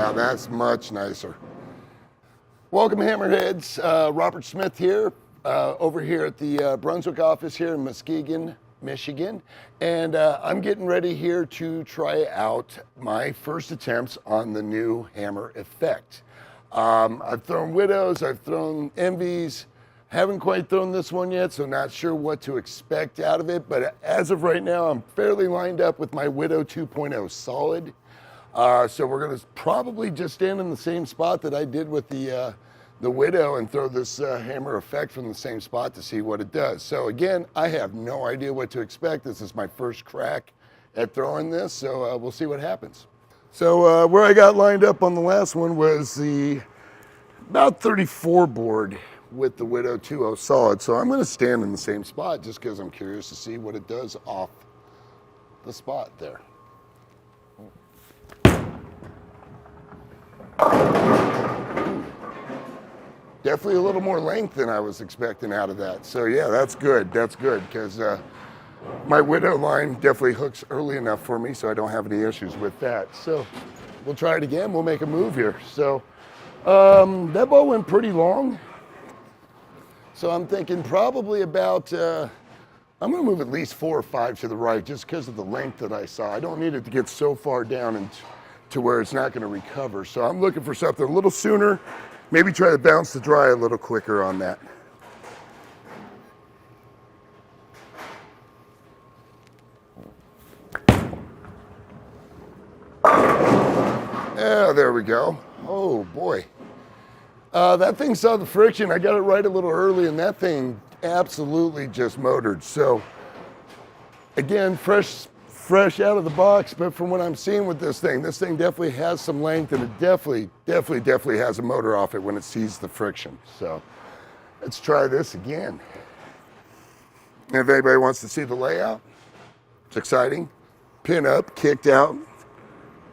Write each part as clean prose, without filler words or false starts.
yeah, that's much nicer. Welcome, Hammerheads. Robert Smith here, over here at the Brunswick office here in Muskegon, Michigan. And I'm getting ready here to try out my first attempts on the new Hammer Effect. I've thrown Widows, I've thrown Envies, haven't quite thrown this one yet, so not sure what to expect out of it. But as of right now, I'm fairly lined up with my Widow 2.0 solid. So we're gonna probably just stand in the same spot that I did with the Widow and throw this Hammer Effect from the same spot to see what it does. So again, I have no idea what to expect. This is my first crack at throwing this, so we'll see what happens. So where I got lined up on the last one was the about 34 board with the Widow 2.0 solid. So I'm gonna stand in the same spot just because I'm curious to see what it does off the spot there. Definitely a little more length than I was expecting out of that. So yeah, that's good. That's good because my Widow line definitely hooks early enough for me so I don't have any issues with that. So we'll try it again. We'll make a move here. So that ball went pretty long. So I'm thinking probably about, I'm gonna move at least 4 or 5 to the right just because of the length that I saw. I don't need it to get so far down and to where it's not gonna recover. So I'm looking for something a little sooner, maybe try to bounce the dry a little quicker on that. Yeah, there we go. Oh boy. That thing saw the friction. I got it right a little early and that thing absolutely just motored. So again, fresh out of the box, but from what I'm seeing with this thing definitely has some length and it definitely has a motor off it when it sees the friction. So let's try this again. And if anybody wants to see the layout, it's exciting. Pin up, kicked out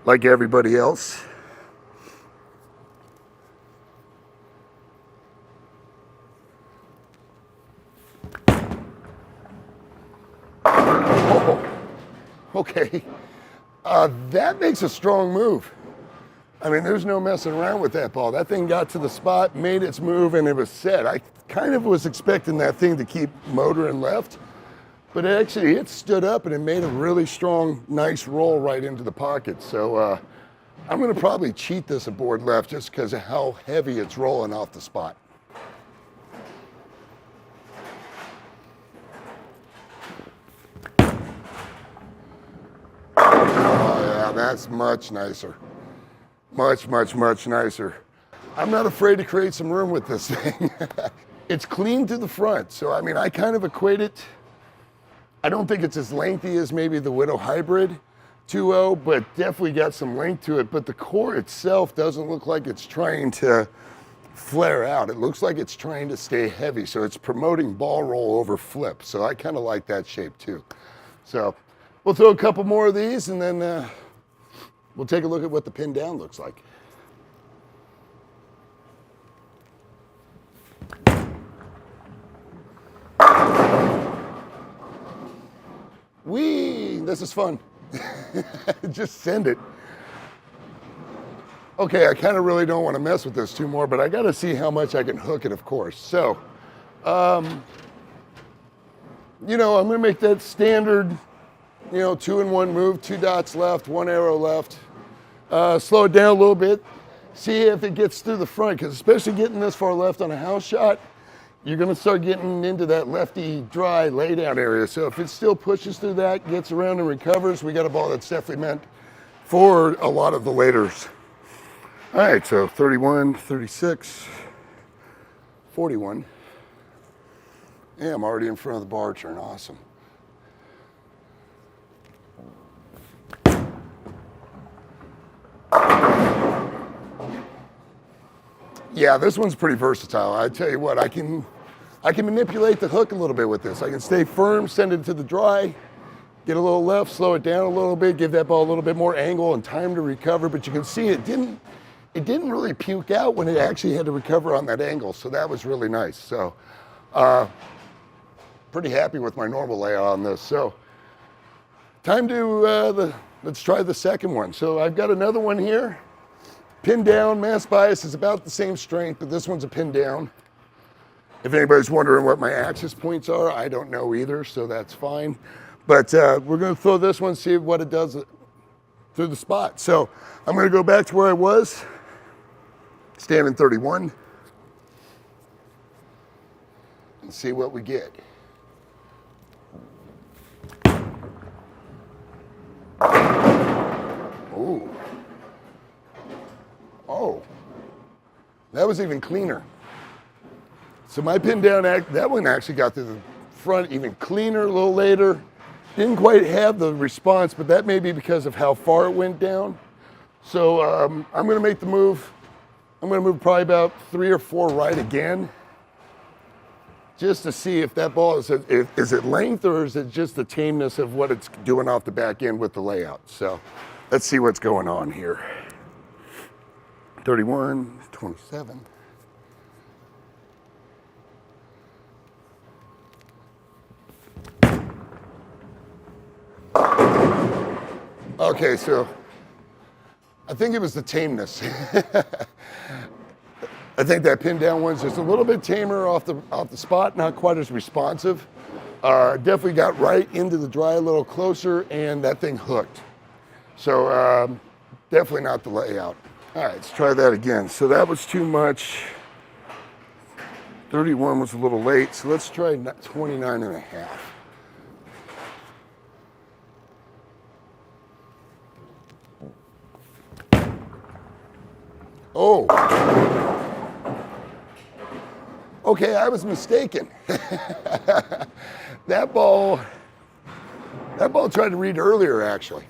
like everybody else. Okay, that makes a strong move. I mean, there's no messing around with that ball. That thing got to the spot, made its move, and it was set. I kind of was expecting that thing to keep motoring left, but it stood up and it made a really strong, nice roll right into the pocket. So I'm gonna probably cheat this aboard left just because of how heavy it's rolling off the spot. That's much nicer. Much nicer. I'm not afraid to create some room with this thing. It's clean to the front. So, I mean, I kind of equate it. I don't think it's as lengthy as maybe the Widow Hybrid 2.0, but definitely got some length to it. But the core itself doesn't look like it's trying to flare out. It looks like it's trying to stay heavy. So it's promoting ball roll over flip. So I kind of like that shape too. So we'll throw a couple more of these and then we'll take a look at what the pin down looks like. This is fun. Just send it. Okay, I kind of really don't want to mess with this too more, but I got to see how much I can hook it, of course. So, you know, I'm going to make that standard, you know, 2-in-1 move, 2 dots left, 1 arrow left. Slow it down a little bit, see if it gets through the front, because especially getting this far left on a house shot, you're going to start getting into that lefty dry laydown area. So if it still pushes through that, gets around and recovers, we got a ball that's definitely meant for a lot of the laters. All right, so 31, 36, 41. Yeah, I'm already in front of the bar turn, awesome. Yeah, this one's pretty versatile. I tell you what, I can manipulate the hook a little bit with this. I can stay firm, send it to the dry, get a little left, slow it down a little bit, give that ball a little bit more angle and time to recover. But you can see it didn't really puke out when it actually had to recover on that angle. So that was really nice. So pretty happy with my normal layout on this. So time to, let's try the second one. So I've got another one here. Pin down, mass bias is about the same strength, but this one's a pin down. If anybody's wondering what my axis points are, I don't know either, so that's fine. But we're gonna throw this one, see what it does through the spot. So I'm gonna go back to where I was, stand in 31, and see what we get. Ooh. Oh, that was even cleaner. So my pin down, that one actually got to the front even cleaner a little later. Didn't quite have the response, but that may be because of how far it went down. So I'm gonna make the move. I'm gonna move probably about 3 or 4 right again, just to see if that ball is it length or is it just the tameness of what it's doing off the back end with the layout. So let's see what's going on here. 31, 27. Okay, so I think it was the tameness. I think that pin down one's just a little bit tamer off the spot, not quite as responsive. Definitely got right into the dry a little closer, and that thing hooked. So definitely not the layout. All right, let's try that again. So that was too much. 31 was a little late, so let's try 29 and a half. Oh. Okay, I was mistaken. That ball tried to read earlier, actually.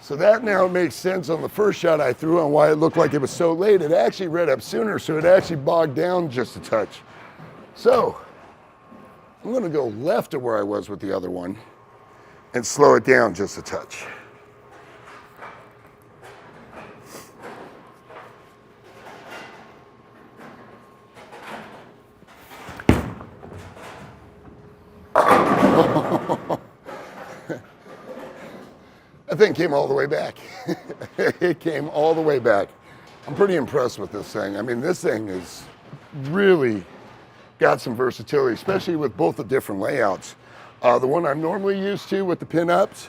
So that now makes sense on the first shot I threw on why it looked like it was so late. It actually read up sooner, so it actually bogged down just a touch. So I'm gonna go left of where I was with the other one and slow it down just a touch. That thing came all the way back. It came all the way back. I'm pretty impressed with this thing. I mean, this thing is really got some versatility, especially with both the different layouts. The one I'm normally used to with the pin-ups,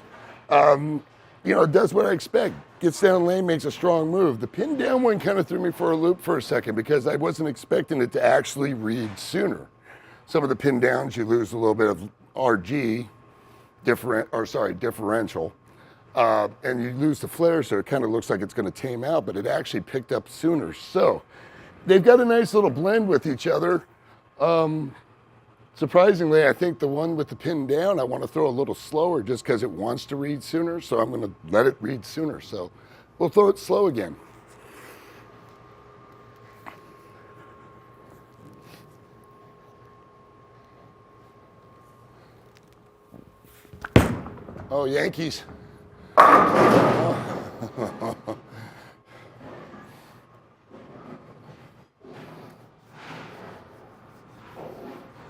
it does what I expect. Gets down lane, makes a strong move. The pin down one kind of threw me for a loop for a second because I wasn't expecting it to actually read sooner. Some of the pin downs, you lose a little bit of RG, differential. And you lose the flare, so it kind of looks like it's going to tame out, but it actually picked up sooner. So they've got a nice little blend with each other. Surprisingly, I think the one with the pin down, I want to throw a little slower just because it wants to read sooner, so I'm going to let it read sooner. So we'll throw it slow again. Oh, Yankees.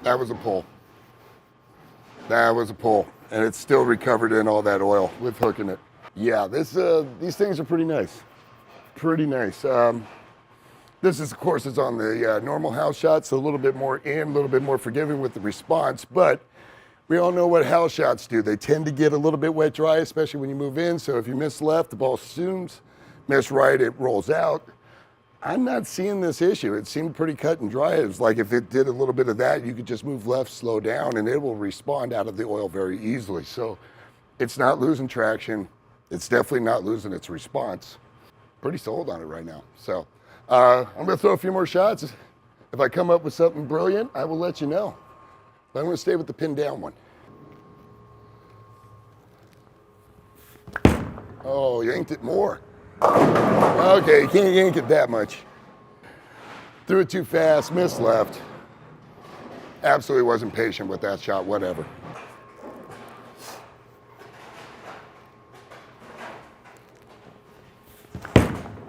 That was a pull. That was a pull. And it's still recovered in all that oil with hooking it. Yeah, these things are pretty nice. Pretty nice. This is, of course, is on the normal house shot, so a little bit more in, a little bit more forgiving with the response, but we all know what house shots do. They tend to get a little bit wet dry, especially when you move in. So if you miss left, the ball zooms. Miss right, it rolls out. I'm not seeing this issue. It seemed pretty cut and dry. It was like if it did a little bit of that, you could just move left, slow down, and it will respond out of the oil very easily. So it's not losing traction. It's definitely not losing its response. Pretty sold on it right now. So I'm gonna throw a few more shots. If I come up with something brilliant, I will let you know. But I'm going to stay with the pin down one. Oh, yanked it more. Okay, you can't yank it that much. Threw it too fast, missed left. Absolutely wasn't patient with that shot, whatever.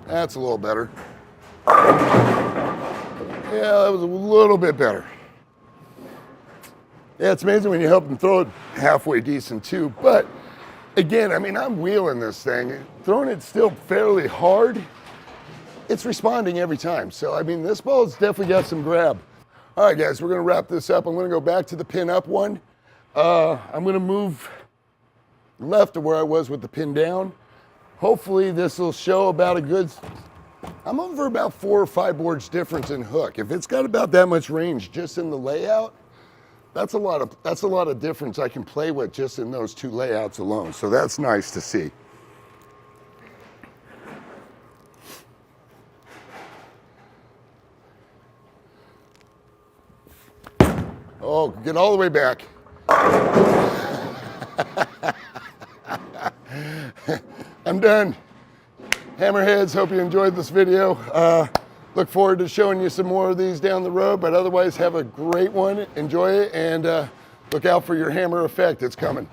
That's a little better. Yeah, that was a little bit better. Yeah, it's amazing when you help them throw it halfway decent too. But again, I mean, I'm wheeling this thing. Throwing it still fairly hard. it's responding every time. So, I mean, this ball's definitely got some grab. All right, guys, we're gonna wrap this up. I'm gonna go back to the pin up one. I'm gonna move left to where I was with the pin down. Hopefully this will show about a good, I'm over about 4 or 5 boards difference in hook. If it's got about that much range just in the layout, that's a lot of difference I can play with just in those 2 layouts alone. So that's nice to see. Oh, get all the way back. I'm done. Hammerheads, hope you enjoyed this video. Look forward to showing you some more of these down the road, but otherwise have a great one. Enjoy it, and look out for your hammer effect. It's coming.